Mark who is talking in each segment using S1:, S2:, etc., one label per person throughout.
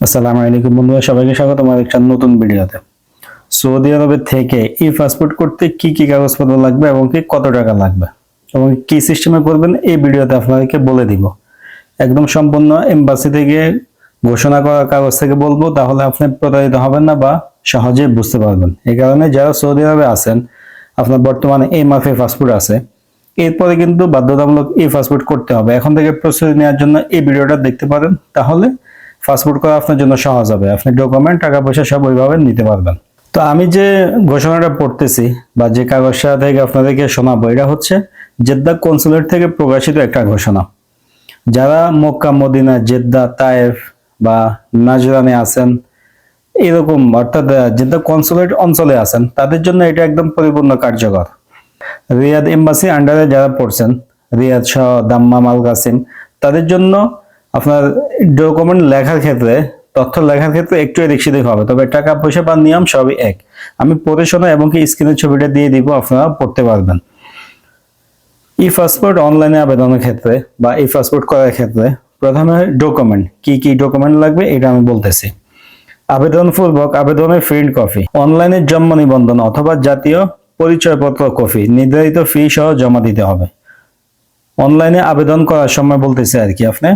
S1: আসসালামু আলাইকুম বন্ধুরা, সবাইকে স্বাগত আমার একটা নতুন ভিডিওতে। সৌদি আরবের থেকে ই পাসপোর্ট করতে কি কি কাগজপত্র লাগবে এবং কি কত টাকা লাগবে এবং কি সিস্টেমে করবেন এই ভিডিওতে আপনাদেরকে বলে দিব। একদম সম্পূর্ণ এমবাসি থেকে ঘোষণা করা কাগজ থেকে বলবো, তাহলে আপনি প্রতারিত হবেন না বা সহজেই বুঝতে পারবেন। এই কারণে যারা সৌদি আরবে আছেন, আপনার বর্তমানে এই মাফে পাসপোর্ট আছে, এরপরে কিন্তু বাধ্যতামূলক ই পাসপোর্ট করতে হবে। এখন থেকে প্রস্তুতি নেওয়ার জন্য এই ভিডিওটা দেখতে পারেন, তাহলে পাসপোর্ট করা আপনার জন্য সহজ হবে। আপনি ডকুমেন্ট, টাকা পয়সা সব ওইভাবে নিতে পারবেন। তো আমি যে ঘোষণাটা পড়তেছি বা যে কাগজটা থেকে আপনাদেরকে শোনাবো, এটা হচ্ছে জেদ্দা কনসুলেট থেকে প্রকাশিত একটা ঘোষণা। যারা মক্কা, মদিনা, জেদ্দা, তায়েফ বা নাজরানে আছেন, এরকম অর্থাৎ জেদ্দা কনসুলেট অঞ্চলে আছেন, তাদের জন্য এটা একদম পরিপূর্ণ কার্যকর। রিয়াদ এম্বাসি আন্ডারে যারা পড়ছেন, রিয়াদ সহ দাম্মাম, আল কাসিম, তাদের জন্য আপনার ডকুমেন্ট লেখার ক্ষেত্রে, তথ্য লেখার ক্ষেত্রে একটু এদিক সেদিক হবে, তবে টাকা পয়সা বা নিয়ম সবই এক। আমি পড়ে শোনা এবং কি স্ক্রিনের ছবিটা দিয়ে দিব, আপনারা পড়তে পারবেন। ই পাসপোর্ট অনলাইনে আবেদনের ক্ষেত্রে বা ই পাসপোর্ট করার ক্ষেত্রে প্রথমে ডকুমেন্ট, কি কি ডকুমেন্ট লাগবে এটা আমি বলতেছি। আবেদন পূর্বক আবেদনের প্রিন্ট কপি, অনলাইনে জন্ম নিবন্ধন অথবা জাতীয় পরিচয়পত্র কপি নির্ধারিত ফি সহ জমা দিতে হবে। অনলাইনে আবেদন করার সময় বলতেছে আর কি, আপনি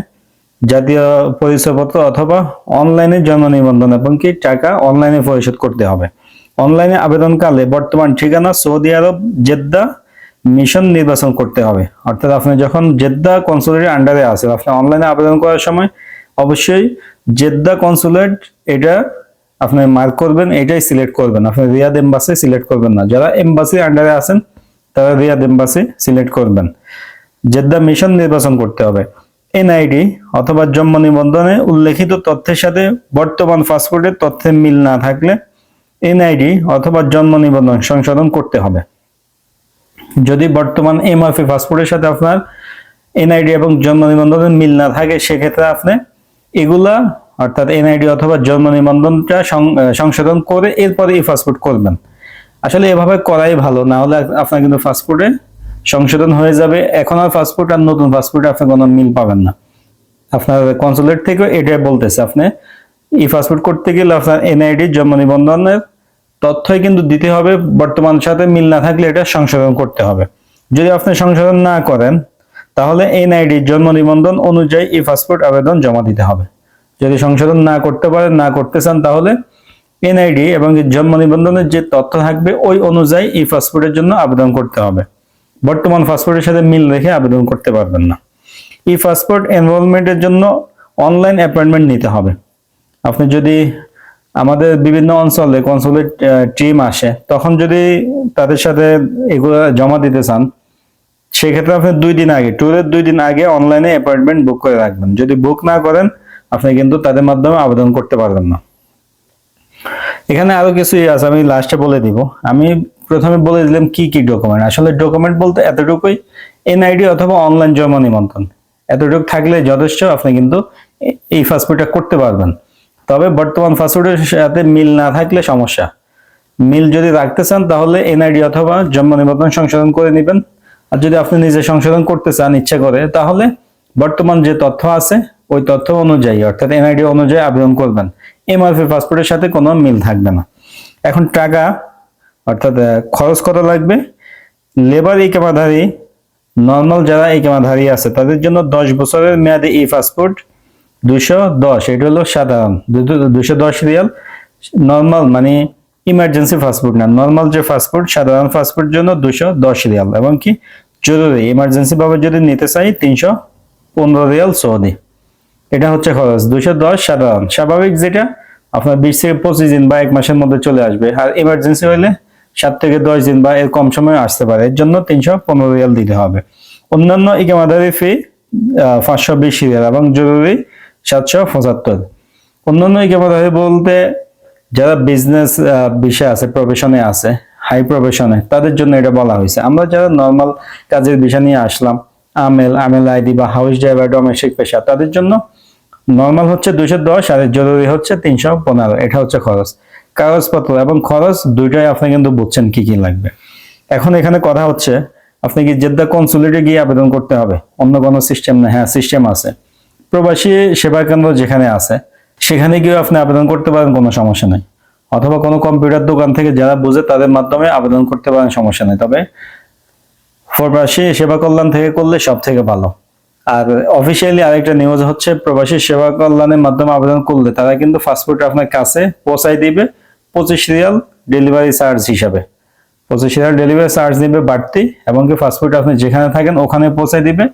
S1: জাতীয় পরিচয়পত্র অথবা অনলাইনে জন্ম নিবন্ধন এবং কি টাকা অনলাইনে পরিশোধ করতে হবে। অনলাইনে আবেদনকালে বর্তমান ঠিকানা সৌদি আরব জেদ্দা মিশন নির্বাচন করতে হবে। অর্থাৎ আপনি যখন জেদ্দা কনসুলেটের আন্ডারে আছেন, আপনি অনলাইনে আবেদন করার সময় অবশ্যই জেদ্দা কনসুলেট এটা আপনি মার্ক করবেন, এটাই সিলেক্ট করবেন। আপনি রিয়াদ এম্বাসি সিলেক্ট করবেন না। যারা এম্বাসির আন্ডারে আছেন তারা রিয়াদ এম্বাসি সিলেক্ট করবেন। জেদ্দা মিশন নির্বাচন করতে হবে। এনআইডি অথবা জন্ম নিবন্ধনে উল্লেখিত তথ্যের সাথে বর্তমান পাসপোর্টের তথ্যের মিল না থাকলে এনআইডি অথবা জন্ম নিবন্ধন সংশোধন করতে হবে। যদি বর্তমান এমআরপি পাসপোর্টের সাথে আপনার এনআইডি এবং জন্ম নিবন্ধনের মিল না থাকে, সেক্ষেত্রে আপনি এগুলা অর্থাৎ এনআইডি অথবা জন্ম নিবন্ধনটা সংশোধন করে এরপরে ই পাসপোর্ট করবেন। আসলে এভাবে করাই ভালো, না হলে আপনার কিন্তু পাসপোর্টে সংশোধন হয়ে যাবে। এখন আর পাসপোর্ট আর নতুন পাসপোর্টে আপনি কোনো মিল পাবেন না। আপনার কনসুলেট থেকে এটাই বলতেছে, আপনি ই পাসপোর্ট করতে গেলে আপনার এনআইডি জন্ম নিবন্ধনের তথ্যই কিন্তু দিতে হবে, বর্তমান সাথে মিল না থাকলে এটা সংশোধন করতে হবে। যদি আপনি সংশোধন না করেন, তাহলে এনআইডি জন্ম নিবন্ধন অনুযায়ী ই পাসপোর্ট আবেদন জমা দিতে হবে। যদি সংশোধন না করতে পারেন, না করতে চান, তাহলে এনআইডি এবং জন্ম নিবন্ধনের যে তথ্য থাকবে ওই অনুযায়ী ই পাসপোর্টের জন্য আবেদন করতে হবে। বর্তমান পাসপোর্টের সাথে মিল রেখে আবেদন করতে পারবেন না। ই পাসপোর্ট এনরোলমেন্টের জন্য অনলাইন অ্যাপয়েন্টমেন্ট নিতে হবে। আপনি যদি আমাদের বিভিন্ন অঞ্চলে কনসুলেট টিম আসে, তখন যদি তাদের সাথে এগুলো জমা দিতে চান, সেক্ষেত্রে আপনি 2 দিন আগে, ট্যুরের 2 দিন আগে অনলাইনে অ্যাপয়েন্টমেন্ট বুক করে রাখবেন। যদি বুক না করেন, আপনি কিন্তু তাদের মাধ্যমে আবেদন করতে পারবেন না। এখানে আরো কিছুই আছে, আমি লাস্টে বলে দিব। আমি প্রথমে বলে দিলাম কি কি ডকুমেন্ট। আসলে ডকুমেন্ট বলতে এতটুকুই, এনআইডি অথবা অনলাইন জন্ম নিবন্ধন, এতটুকু থাকলে যথেষ্ট, আপনি কিন্তু এই পাসপোর্টটা করতে পারবেন। তবে বর্তমান পাসপোর্টের সাথে মিল না থাকলে সমস্যা। মিল যদি রাখতে চান, তাহলে এনআইডি অথবা জন্ম নিবন্ধন সংশোধন করে নেবেন। আর যদি আপনি নিজে সংশোধন করতে চান ইচ্ছা করে, তাহলে বর্তমান যে তথ্য আছে ওই তথ্য অনুযায়ী অর্থাৎ এনআইডি অনুযায়ী আবেদন করবেন। এমআরপি পাসপোর্টের সাথে কোনো মিল থাকবে না। এখন টাকা অর্থাৎ খরচ কত লাগবে। লেবার ইকামাধারী, নর্মাল যারা ইকামাধারী আছে, তাদের জন্য 10 বছরের মেয়াদী ই পাসপোর্ট 210, এটা হলো সাধারণ 210 রিয়াল। নর্মাল মানে ইমার্জেন্সি পাসপোর্ট না, নর্মাল যে পাসপোর্ট, সাধারণ পাসপোর্ট জন্য 210 রিয়াল, এবং কি জরুরি ইমার্জেন্সি ভাবে যদি নিতে চাই 315 রিয়াল সৌদি। এটা হচ্ছে খরচ। 210 সাধারণ, স্বাভাবিক যেটা আপনার 20 থেকে 25 দিন বা 1 মাসের মধ্যে চলে আসবে। আর ইমার্জেন্সি হলে 7 থেকে 10 দিন বা এর কম সময় আসতে পারে, এর জন্য 315 রিয়াল দিতে হবে। অন্যান্য ইকামাদারি ফি 520 রিয়াল এবং জরুরি 775। অন্যান্য ইকামাদারি বলতে যারা বিজনেস বিষয় আছে, প্রফেশনে আছে, হাই প্রফেশনে, তাদের জন্য এটা বলা হয়েছে। আমরা যারা নর্মাল কাজের বিষয় নিয়ে আসলাম, আমেল আইডি বা হাউস ড্রাইভার, ডোমেস্টিক পেশা, তাদের জন্য নর্মাল হচ্ছে 210 আর জরুরি হচ্ছে 315। এটা হচ্ছে খরচ। কাগজপত্র এবং খরচ দুইটাই আপনি কিন্তু বুঝছেন কি কি লাগবে। এখন এখানে কথা হচ্ছে, আপনি কি জেদ্দা কনসুলেটে গিয়ে আবেদন করতে হবে? অন্য কোনো সিস্টেম না? হ্যাঁ, সিস্টেম আছে। প্রবাসী সেবা কেন্দ্র যেখানে আছে, সেখানে গিয়ে আপনি আবেদন করতে পারেন, কোনো সমস্যা নেই। অথবা কোনো কম্পিউটার দোকান থেকে যারা বুঝে তাদের মাধ্যমে আবেদন করতে পারেন, সমস্যা নেই। তবে প্রবাসী সেবা কল্যাণ থেকে করলে সব থেকে ভালো। আর অফিসিয়ালি আরেকটা নিউজ হচ্ছে, প্রবাসী সেবা কল্যাণের মাধ্যমে আবেদন করলে তারা কিন্তু পাসপোর্ট আপনার কাছে পৌঁছায় দিবে 25 রিয়াল ডেলিভারি চার্জ হিসাবে। 25 রিয়াল ডেলিভারি চার্জ দিবে বাড়তি, এবং কি পাসপোর্ট আপনি যেখানে থাকেন ওখানে পৌঁছায় দিবে।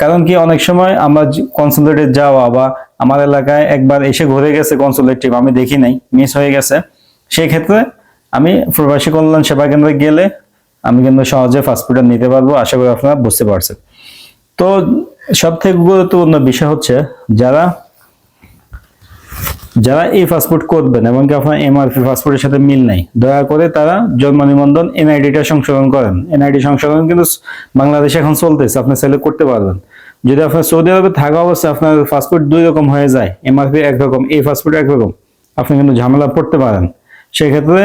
S1: কারণ কি অনেক সময় আমরা কনসুলেটে যাওয়া, বা আমার এলাকায় একবার এসে ঘুরে গেছে কনসুলেট টিম, আমি দেখি নাই, মিস হয়ে গেছে। সেই ক্ষেত্রে আমি প্রবাসী কল্যাণ সেবা কেন্দ্রে গেলে আমি কিন্তু সহজে পাসপোর্ট নিতে পারবো। আশা করি আপনারা বুঝতে পারছেন। তো সব থেকে গুরুত্বপূর্ণ বিষয় হচ্ছে, যারা যারা এই পাসপোর্ট করবেন এবং কি আপনার এমআরপি পাসপোর্টের সাথে মিল নাই, দয়া করে তারা জন্ম নিবন্ধন এনআইডিটা সংশোধন করেন। এনআইডি সংশোধন কিন্তু বাংলাদেশে এখন চলতেছে, আপনি চাইলে করতে পারবেন। যদি আপনার সৌদি আরবে থাকা অবস্থায় আপনার পাসপোর্ট দুই রকম হয়ে যায়, এমআরপি একরকম, এই পাসপোর্ট একরকম, আপনি কিন্তু ঝামেলা পড়তে পারেন। সেক্ষেত্রে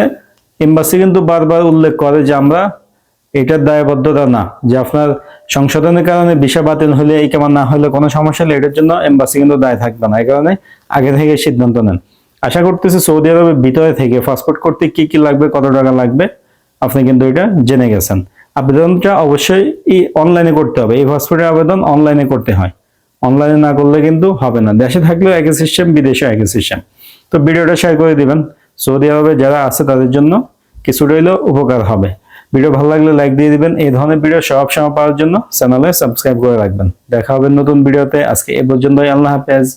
S1: এমবাসি কিন্তু বারবার উল্লেখ করে যে আমরা এটার দায়বদ্ধতা না, যে আপনার সংশোধনের কারণে ভিসা বাতিল হলে, এই কেমন না হলে কোনো সমস্যা হলে এটার জন্য এমবাসি কিন্তু দায় থাকবে না। এই কারণে আগে থেকে সিদ্ধান্ত নেন। আশা করতেছি সৌদি আরবের ভিতরে থেকে পাসপোর্ট করতে কি কি লাগবে, কত টাকা লাগবে, আপনি কিন্তু এটা জেনে গেছেন। আবেদনটা অবশ্যই অনলাইনে করতে হবে। এই পাসপোর্টের আবেদন অনলাইনে করতে হয়, অনলাইনে না করলে কিন্তু হবে না। দেশে থাকলেও একই সিস্টেম, বিদেশে একই সিস্টেম। তো ভিডিওটা শেয়ার করে দিবেন, সৌদি আরবে যারা আছে তাদের জন্য কিছুটা হলেও উপকার হবে। ভিডিও ভালো লাগলে লাইক দিয়ে দিবেন। এই ধরনের ভিডিও সব সময় পাওয়ার জন্য চ্যানেলে সাবস্ক্রাইব করে রাখবেন। দেখা হবে নতুন ভিডিওতে। আজকে এ পর্যন্তই। আল্লাহ হাফেজ।